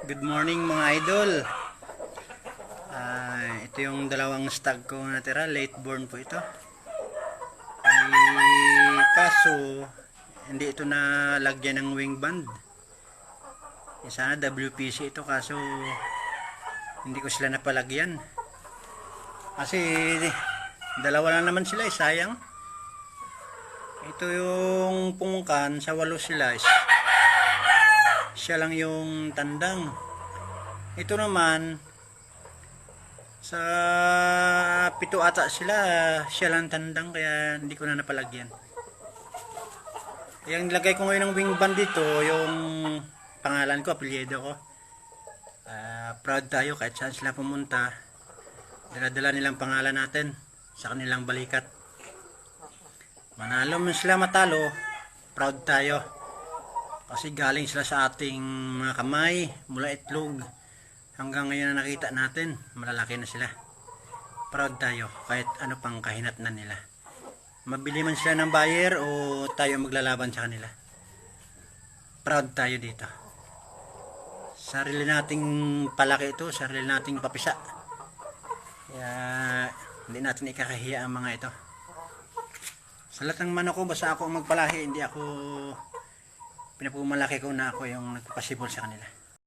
Good morning mga idol. Ito yung dalawang stag ko natira, late born po ito. Kaso hindi ito nalagyan ng wing band. Sana WPC ito kaso hindi ko sila napalagyan. Kasi dalawa lang naman sila, sayang. Ito yung pungkan, sa 8 sila. Siya lang yung tandang. Ito naman sa 7 ata sila, siya lang tandang, kaya hindi ko na napalagyan. Yung nilagay ko ngayon ng wing band dito, yung pangalan ko, apelyido ko. Proud tayo kahit saan sila pumunta. Dala-dala nilang pangalan natin sa kanilang balikat. Manalo man sila matalo, proud tayo. Kasi galing sila sa ating mga kamay, mula itlog hanggang ngayon na nakita natin, malalaki na sila. Proud tayo kahit ano pang kahinatnan nila. Mabili man sila ng buyer o tayo maglalaban sa kanila. Proud tayo dito. Sarili nating palaki ito, sarili nating papisa. Kaya hindi natin ikakahiya ang mga ito. Sa lahat ng manok ko, basta ako magpalahi, hindi ako pinapumalaki ko na ako yung nagpapasibol sa kanila.